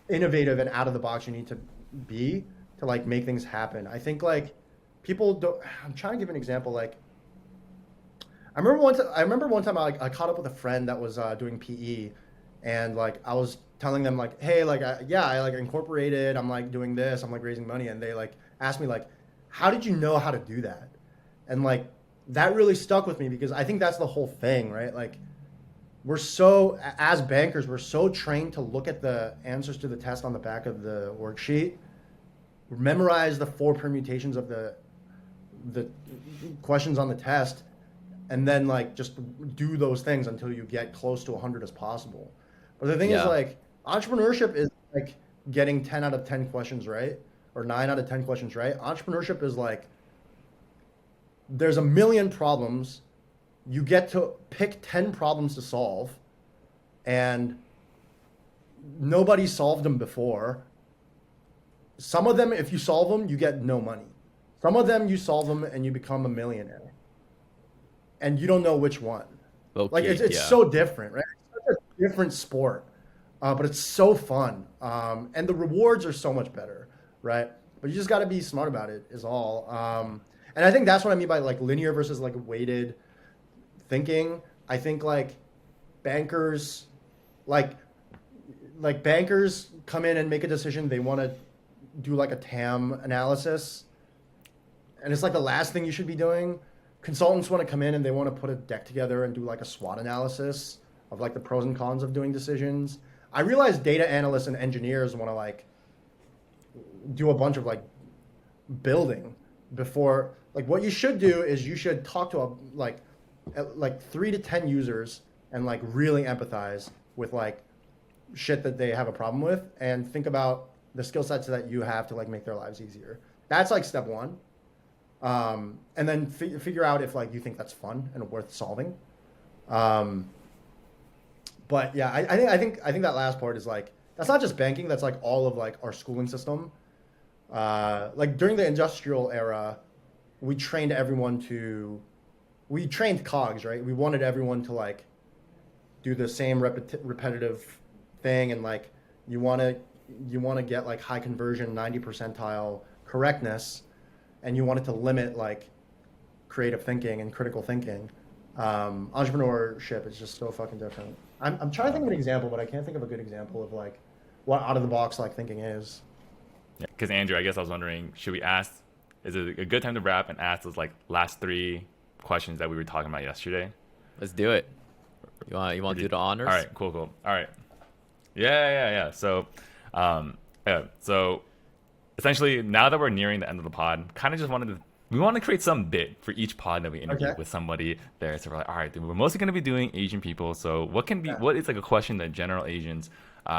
innovative and out of the box you need to be to like make things happen. I think like people don't. I'm trying to give an example. Like I remember one time I caught up with a friend that was doing PE, and like I was telling them like, hey, like I like incorporated. I'm like doing this. I'm like raising money, and they like asked me like, how did you know how to do that? And like that really stuck with me because I think that's the whole thing, right? Like we're so, as bankers, we're so trained to look at the answers to the test on the back of the worksheet, memorize the 4 permutations of the questions on the test, and then like just do those things until you get close to 100 as possible. But the thing is like entrepreneurship is like getting 10 out of 10 questions right, or 9 out of 10 questions right. Entrepreneurship is like there's a million problems. You get to pick 10 problems to solve, and nobody solved them before. Some of them, if you solve them, you get no money. Some of them, you solve them and you become a millionaire. And you don't know which one. Okay, like it's so different, right? It's such a different sport, but it's so fun. And the rewards are so much better, right? But you just got to be smart about it is all. And I think that's what I mean by like linear versus like weighted thinking. I think like bankers, like bankers come in and make a decision. They want to do like a TAM analysis, and it's like the last thing you should be doing. Consultants want to come in and they want to put a deck together and do like a SWOT analysis of like the pros and cons of doing decisions. I realize data analysts and engineers want to like do a bunch of like building before. Like what you should do is you should talk to like 3 to 10 users and like really empathize with like shit that they have a problem with, and think about the skill sets that you have to like make their lives easier. That's like step one. And then figure out if like you think that's fun and worth solving. But yeah, I think that last part is like, that's not just banking. That's like all of like our schooling system. Like during the industrial era, we trained cogs, right? We wanted everyone to like do the same repetitive thing. And like, you want to get like high conversion, 90 percentile correctness. And you want it to limit like creative thinking and critical thinking. Entrepreneurship is just so fucking different. I'm trying to think of an example, but I can't think of a good example of like what out of the box like thinking is. Yeah, because Andrew, I guess I was wondering, should we ask? Is it a good time to wrap and ask those like last 3 questions that we were talking about yesterday? Let's do it. You want to do the honors? All right, cool. All right. Yeah. So, so essentially, now that we're nearing the end of the pod, kind of just we want to create some bit for each pod that we interview with somebody there. So we're like, all right, dude, we're mostly going to be doing Asian people. So what is like a question that general Asians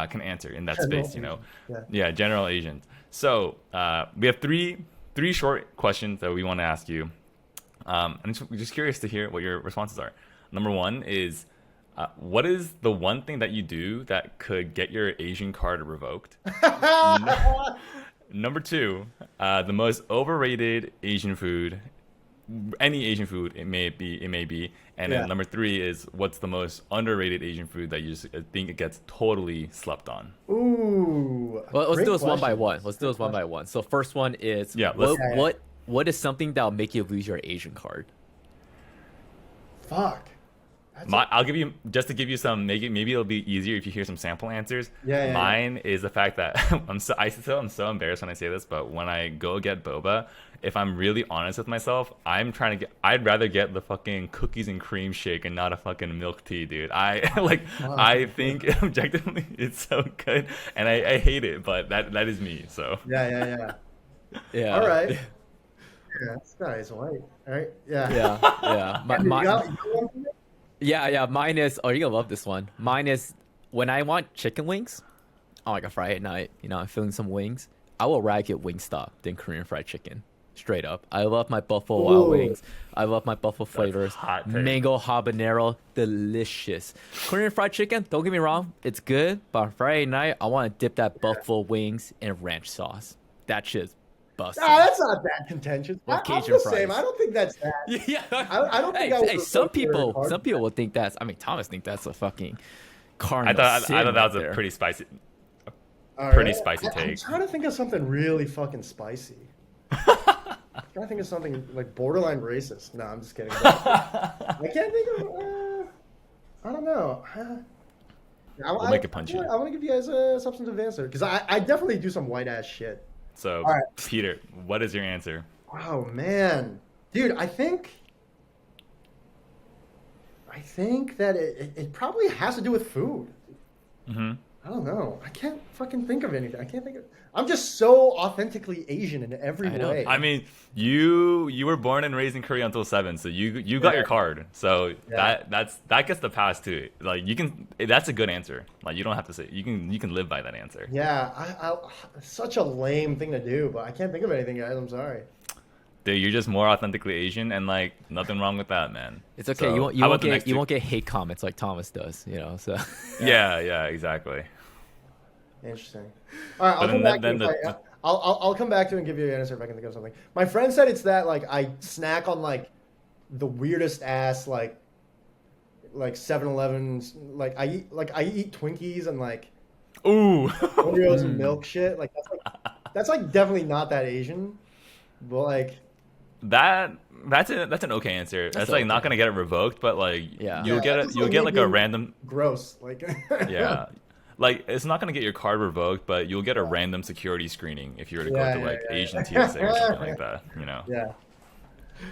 can answer in that space, you know? Yeah, general Asians. So we have three short questions that we want to ask you. I'm just curious to hear what your responses are. Number 1 is, what is the one thing that you do that could get your Asian card revoked? Number 2, the most overrated Asian food any Asian food it may be. And Yeah. then number 3 is what's the most underrated Asian food that you just think it gets totally slept on. Ooh. Well, let's great do this one by question. one. Let's do this one by one. So first one is Yeah, let's- what is something that'll make you lose your Asian card? Fuck. That's I'll give you, just to give you some, maybe it'll be easier if you hear some sample answers. Yeah. Mine is the fact that I'm so embarrassed when I say this, but when I go get boba, if I'm really honest with myself, I'd rather get the fucking cookies and cream shake and not a fucking milk tea, dude. I think objectively it's so good, and I hate it, but that is me. So Yeah. Yeah. All right. Yeah, that's nice. White. All right. Yeah. Yeah. You got one for me? Yeah. Mine is. Oh, you're gonna love this one. Mine is when I want chicken wings on like a Friday night. You know, I'm feeling some wings. I will rather get Wingstop than Korean fried chicken. Straight up. I love my Buffalo Wild Ooh. Wings. I love my Buffalo flavors. hot take. Mango habanero, delicious. Korean fried chicken. Don't get me wrong, it's good. But on Friday night, I want to dip that Buffalo wings in ranch sauce. That shit's busted. Nah, that's not that contentious. With I'm Cajun the same. fries. I don't think that's that. Yeah. I don't think Hey, I would hey, refer some to it as people hard. will think that's. I mean, Thomas think that's a fucking I cardinal thought sin that was right a there. pretty spicy. All Pretty right. spicy I'm take. trying to think of something really fucking spicy. I'm trying to think of something like borderline racist. No, I'm just kidding. I can't think of. I don't know. We'll make it punchy. I want to give you guys a substantive answer because I definitely do some white ass shit. So All right. Peter, what is your answer? Oh man, dude, I think that it probably has to do with food. Mm-hmm. I don't know. I can't fucking think of anything. I can't think of. I'm just so authentically Asian in every I know. way. I mean, you were born and raised in Korea until 7, so you got your card. So Yeah. that gets the pass too. Like you can, that's a good answer. Like you don't have to say, you can live by that answer. Yeah, it's such a lame thing to do, but I can't think of anything, guys. I'm sorry. Dude, you're just more authentically Asian, and like nothing wrong with that, man. It's okay. So, you how about won't the get next you two? won't get hate comments like Thomas does. You know. So. Yeah, exactly. Interesting. All right, I'll But come then- back to then it. the- I'll come back to it and give you an answer if I can think of something. My friend said it's that like I snack on like the weirdest ass like 7-Elevens. Like I eat Twinkies and like Ooh. Oreos and milk shit. Like that's like definitely not that Asian, but like That's an okay answer. That's like not okay. gonna get it revoked, but like Yeah. you'll get that's you'll like get me like a being random gross. Like yeah. Like it's not gonna get your card revoked, but you'll get a random security screening if you were to Yeah, go to yeah, like yeah. Asian TSA or something like that. You know. Yeah.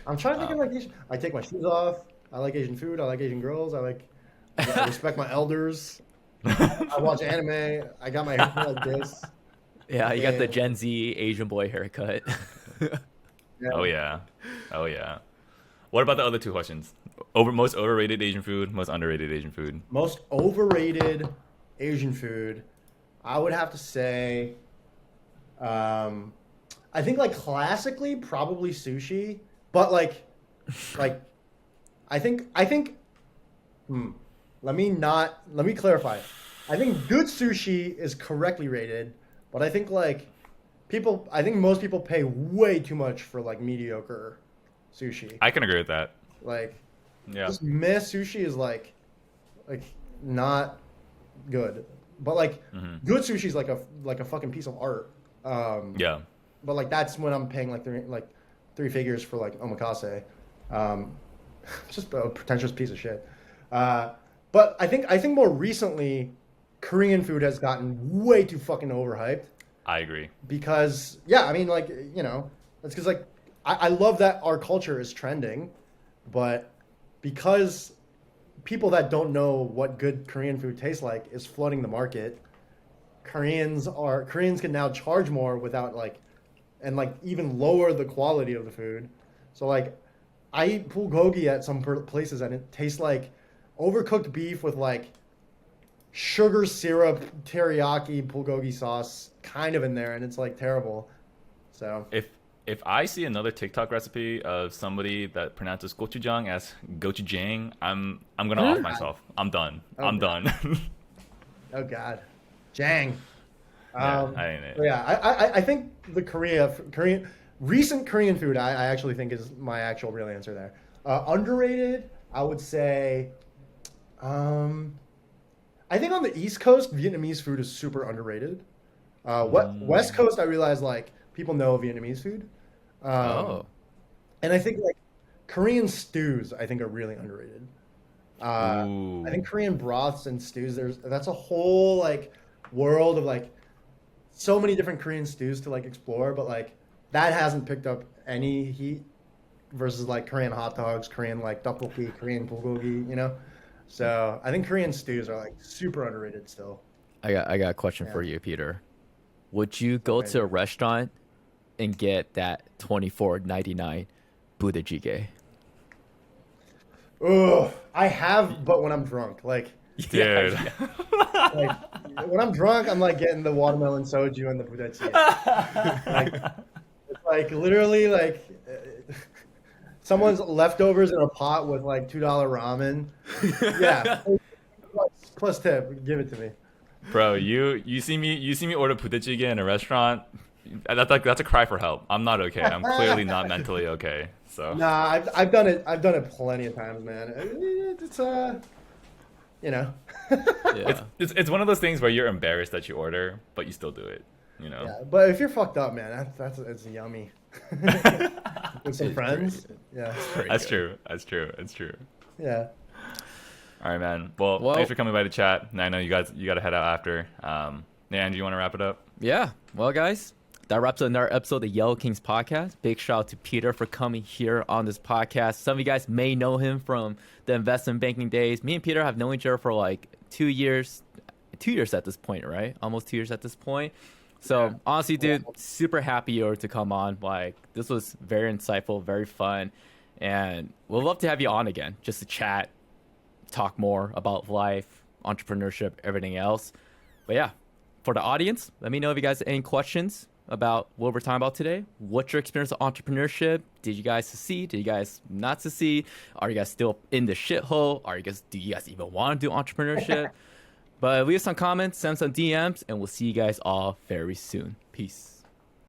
I'm trying to think of like Asian. I take my shoes off. I like Asian food. I like Asian girls. I respect my elders. I watch anime. I got my hair like this. Yeah, you got the Yeah. Gen Z Asian boy haircut. Yeah. Oh yeah. What about the other two questions? Most overrated Asian food, most underrated Asian food. Most overrated Asian food, I would have to say, I think like classically probably sushi, but like I think let me clarify. I think good sushi is correctly rated, but I think I think most people pay way too much for like mediocre sushi. I can agree with that. Like Yeah. just meh sushi is like not good, but like Mhm. good sushi is like a fucking piece of art. Yeah. But like that's when I'm paying like three figures for like omakase. Just a pretentious piece of shit. But I think more recently, Korean food has gotten way too fucking overhyped I agree. because yeah, I mean like that's because like I love that our culture is trending, but because people that don't know what good Korean food tastes like is flooding the market, Koreans can now charge more without and even lower the quality of the food. So like I eat bulgogi at some places and it tastes like overcooked beef with like sugar syrup teriyaki bulgogi sauce kind of in there, and it's like terrible. So If I see another TikTok recipe of somebody that pronounces gochujang as gochujang, I'm gonna off myself. I'm done. I'm done. oh god, Jang. Yeah, I ain't it. But yeah, I think the Korean recent Korean food, I actually think is my actual real answer there. Underrated, I would say. I think on the East Coast, Vietnamese food is super underrated. West Coast, I realize like people know Vietnamese food. Oh. And I think like Korean stews, I think are really underrated. Ooh. I think Korean broths and stews, that's a whole like world of like so many different Korean stews to like explore, but like that hasn't picked up any heat versus like Korean hot dogs, Korean like tteokbokki, Korean bulgogi, you know? So I think Korean stews are like super underrated still. I got a question Yeah. for you, Peter. Would you go Okay. to a restaurant and get that $24.99 Buddha jjigae? Ugh, I have, but when I'm drunk, like Dude. when I'm drunk, I'm like getting the watermelon soju and the budachi. Like, it's like literally like someone's leftovers in a pot with like $2 ramen. Yeah, plus tip, give it to me. Bro, you see me order putejjigae in a restaurant. That's a cry for help. I'm not okay. I'm clearly not mentally okay. So Nah, I've done it. I've done it plenty of times, man. It's you know. Yeah. it's one of those things where you're embarrassed that you order, but you still do it. You know. Yeah, but if you're fucked up, man, it's yummy. With some It's friends. pretty Yeah. That's true. That's true. That's true. Yeah. All right, man. Well, Well- thanks for coming by to chat. And I know you got to head out after. Yeah, Andrew, you want to wrap it up? Yeah. Well, guys, that wraps up another episode of the Yellow Kings podcast. Big shout out to Peter for coming here on this podcast. Some of you guys may know him from the investment banking days. Me and Peter have known each other for like 2 years. 2 years at this point, right? Almost 2 years at this point. So Yeah. honestly, dude, super happy you were to come on. Like, this was very insightful, very fun. And we'd love to have you on again just to chat, talk more about life, entrepreneurship, everything else. But yeah, for the audience, let me know if you guys have any questions about what we're talking about today. What's your experience of entrepreneurship? Did you guys succeed? Did you guys not succeed? Are you guys still in the shithole? Do you guys even want to do entrepreneurship? But leave some comments, send some DMs, and we'll see you guys all very soon. Peace.